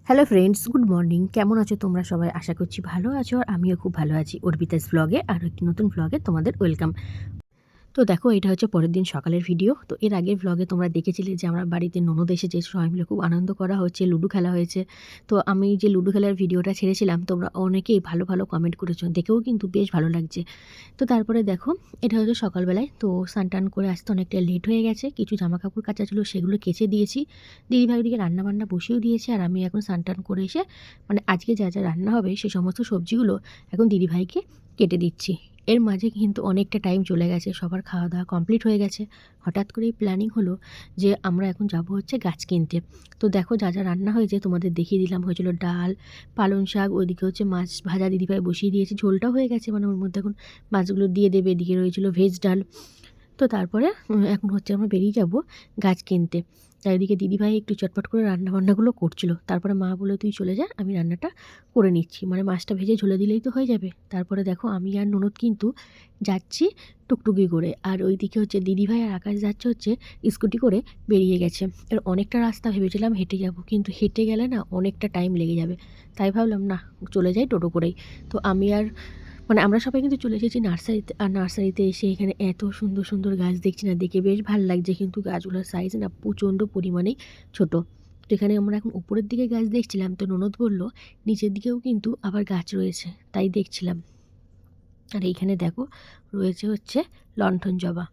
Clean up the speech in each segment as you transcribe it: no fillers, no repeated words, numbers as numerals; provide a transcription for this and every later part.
Hello friends, good morning. কেমন আছো তোমরা সবাই? আশা করছি ভালো আছো, আর আমিও খুব ভালো আছি। অর্পিতাস ব্লগে আরও একটি নতুন ব্লগে তোমাদের ওয়েলকাম। তো দেখো, এটা হচ্ছে পরের দিন সকালের ভিডিও। তো এর আগের ভ্লগে তোমরা দেখেছিলে যে আমরা বাড়িতে ননদ এসেছে, সবাই মিলে খুব আনন্দ করা হচ্ছে, লুডো খেলা হয়েছে। তো আমি যে লুডো খেলার ভিডিওটা ছেড়েছিলাম, তোমরা অনেকেই ভালো ভালো কমেন্ট করেছো, দেখেও কিন্তু বেশ ভালো লাগছে। তো তারপরে দেখো, এটা হচ্ছে সকালবেলায়। তো স্নান টান করে আসতে অনেকটা লেট হয়ে গেছে, কিছু জামা কাপড় কাচা ছিল, সেগুলো কেচে দিয়েছি। দিদিভাই ওদিকে রান্নাবান্না বসিয়েও দিয়েছে, আর আমি এখন স্নান টান করে এসে মানে আজকে যা যা রান্না হবে সেই সমস্ত সবজিগুলো এখন দিদিভাইকে কেটে দিচ্ছি। এর মাঝে কিন্তু অনেকটা টাইম চলে গেছে, সবার খাওয়া দাওয়া কমপ্লিট হয়ে গেছে। হঠাৎ করেই প্ল্যানিং হলো যে আমরা এখন যাব হচ্ছে গাছ কিনতে। তো দেখো, যা যা রান্না হয়েছে তোমাদের দেখিয়ে দিলাম। হয়েছিল ডাল, পালং শাক, ওইদিকে হচ্ছে মাছ ভাজা দিদিভাই বসিয়ে দিয়েছে, ঝোলটাও হয়ে গেছে, মানে ওর মধ্যে এখন মাছগুলো দিয়ে দেবে। এদিকে রয়েছিল ভেজ ডাল। তো তারপরে এখন হচ্ছে আমরা বেরিয়ে যাব গাছ কিনতে। তাই এদিকে দিদিভাই একটু চটপট করে রান্নাবান্নাগুলো করছিল। তারপরে মা বলে, তুই চলে যা, আমি রান্নাটা করে নিচ্ছি, মানে মাছটা ভেজে ঝোলে দিলেই তো হয়ে যাবে। তারপরে দেখো, আমি আর ননদ কিন্তু যাচ্ছি টুকটুকি করে, আর ওইদিকে হচ্ছে দিদিভাই আর আকাশ যাচ্ছে হচ্ছে স্কুটি করে বেরিয়ে গেছে। এর অনেকটা রাস্তা ভেবেছিলাম হেঁটে যাব, কিন্তু হেঁটে গেলে না অনেকটা টাইম লেগে যাবে। তাই ভাবলাম না, চলে যাই টোটো করেই। তো আমি আর মানে আমরা সবাই কিন্তু চলে এসেছি নার্সারিতে। আর নার্সারিতে এসে এখানে এত সুন্দর সুন্দর গাছ দেখছি না, দেখে বেশ ভালো লাগছে, কিন্তু গাছগুলোর সাইজ না প্রচণ্ড পরিমাণেই ছোট। তো এখানে আমরা এখন উপরের দিকে গাছ দেখছিলাম, তো ননদ বলল নিচের দিকেও কিন্তু আবার গাছ রয়েছে, তাই দেখছিলাম। আর এইখানে দেখো রয়েছে হচ্ছে লণ্ঠন জবা।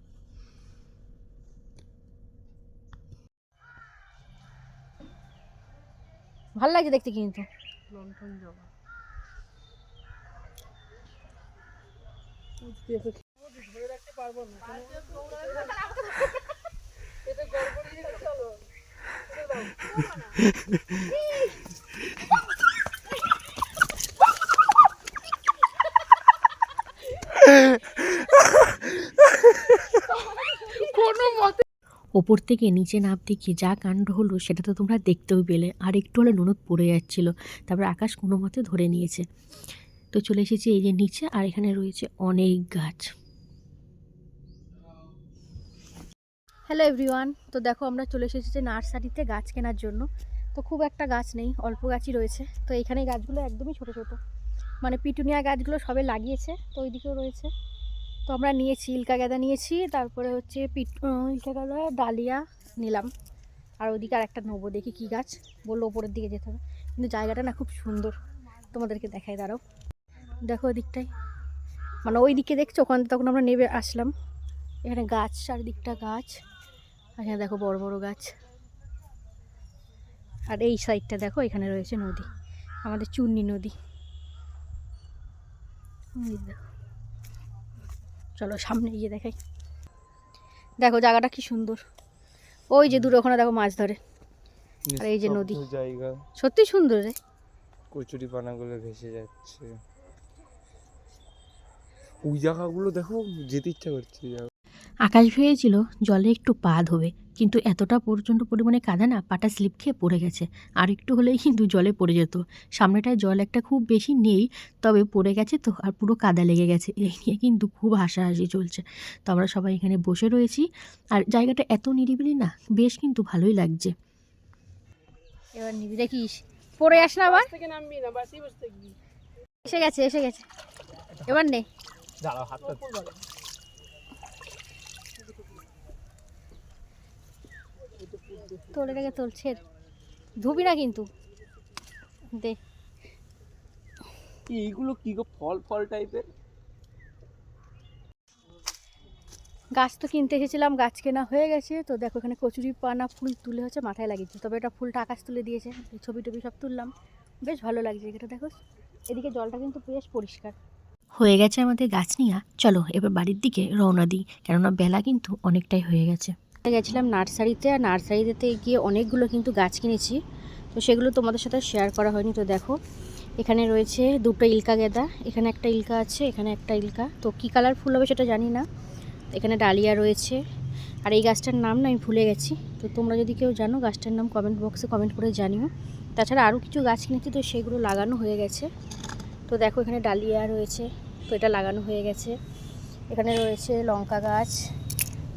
ভাল লাগছে দেখতে, কিন্তু লণ্ঠন জবা ধরে রাখতে পারবো না। এটা গড়বড়িয়ে গেছে, চলো কোনো মতে। ওপর থেকে নিচে নামতে গিয়ে যা কাণ্ড হলো সেটা তো তোমরা দেখতেও পেলে। আর একটু হলে ননদ পড়ে যাচ্ছিল, তারপরে আকাশ কোনো মতে ধরে নিয়েছে। তো চলে এসেছি এই যে নিচে, আর এখানে রয়েছে অনেক গাছ। হ্যালো এভরিওয়ান, তো দেখো আমরা চলে এসেছি যে নার্সারিতে গাছ কেনার জন্য। তো খুব একটা গাছ নেই, অল্প গাছই রয়েছে। তো এখানে গাছগুলো একদমই ছোট ছোট, মানে পিটুনিয়া গাছগুলো সবে লাগিয়েছে। তো ওইদিকেও রয়েছে। তো আমরা নিয়েছি ইলকা গাঁদা নিয়েছি, তারপরে হচ্ছে ইলকা গাঁদা, ডালিয়া নিলাম। আর ওইদিকে আর একটা নেবো, দেখি কী গাছ। বললো ওপরের দিকে যেতে হবে, কিন্তু জায়গাটা না খুব সুন্দর, তোমাদেরকে দেখাই, দাঁড়াও। দেখো ওইদিকটাই, মানে ওই দিকে দেখছো, ওখান তখন আমরা নেবে আসলাম। এখানে গাছ, চারিদিকটা গাছ। আর এখানে দেখো বড় বড় গাছ। আর এই সাইডটা দেখো, এখানে রয়েছে নদী, আমাদের চূর্ণী নদী। দেখো, চলো সামনে গিয়ে দেখাই। দেখো জায়গাটা কি সুন্দর, ওই যে দূরে ওখানে দেখো মাছ ধরে। আর এই যে নদী, জায়গা সত্যি সুন্দর রে। কচুরি পানাগুলো ভেসে যাচ্ছে, ওই জায়গাগুলো দেখো, যেতে ইচ্ছা করছে। আকাশ ভেবেছিল জলে একটু পা ধোবে, কিন্তু এতটা প্রচণ্ড পরিমাণে কাদা না, পাটা স্লিপ খেয়ে পড়ে গেছে। আর একটু হলেই কিন্তু জলে পড়ে যেত। সামনেটায় জল একটা খুব বেশি নেই, তবে পড়ে গেছে তো, আর পুরো কাদা লেগে গেছে। এই নিয়ে কিন্তু খুব হাসাহাসি চলছে। তো আমরা সবাই এখানে বসে রয়েছি, আর জায়গাটা এত নিরিবিলি না, বেশ কিন্তু ভালোই লাগছে। এবার নিবি দেখিস, পড়ে আস না আবার। এসে গেছে এসে গেছে, এবার নে। তোলে রেখে তোলছে, ধুবি না কিন্তু। দে, এইগুলো কি গো, ফল ফল টাইপের গাছ। তো কিনতে এসেছিলাম, গাছ কেনা হয়ে গেছে। তো দেখো এখানে কচুরি পানা ফুল তুলে হচ্ছে মাথায় লাগিয়েছে, তবে এটা ফুলটা আকাশ তুলে দিয়েছে। ছবি টবি সব তুললাম, বেশ ভালো লাগছে। এটা দেখো, এদিকে জলটা কিন্তু বেশ পরিষ্কার হয়ে গেছে আমাদের গাছ নিয়ে। চলো এবার বাড়ির দিকে রওনা দিই, কেননা বেলা কিন্তু অনেকটাই হয়ে গেছে। গেছিলাম নার্সারিতে, আর নার্সারিতে গিয়ে অনেকগুলো কিন্তু গাছ কিনেছি। তো সেগুলো তোমাদের সাথে শেয়ার করা হয়নি। তো দেখো এখানে রয়েছে দুটো ইলকা গেঁদা, এখানে একটা ইলকা আছে, এখানে একটা ইলকা। তো কী কালার ফুল হবে সেটা জানি না। এখানে ডালিয়া রয়েছে, আর এই গাছটার নাম না আমি ভুলে গেছি। তো তোমরা যদি কেউ জানো গাছটার নাম, কমেন্ট বক্সে কমেন্ট করে জানিও। তাছাড়া আরও কিছু গাছ কিনেছি, তো সেগুলো লাগানো হয়ে গেছে। তো দেখো এখানে ডালিয়া রয়েছে, তো এটা লাগানো হয়ে গেছে। এখানে রয়েছে লঙ্কা গাছ,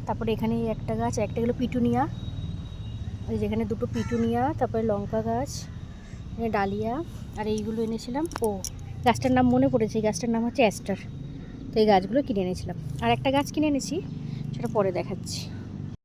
তারপরে এখানে একটা গাছ, একটা হলো পিটুনিয়া, এই যেখানে দুটো পিটুনিয়া, তারপরে লঙ্কা গাছ, ডালিয়া আর এইগুলো এনেছিলাম। ও গাছটার নাম মনে পড়েছে, এই গাছটার নাম হচ্ছে অ্যাস্টার। তো এই গাছগুলো কিনে এনেছিলাম। আর একটা গাছ কিনে এনেছি, সেটা পরে দেখাচ্ছি।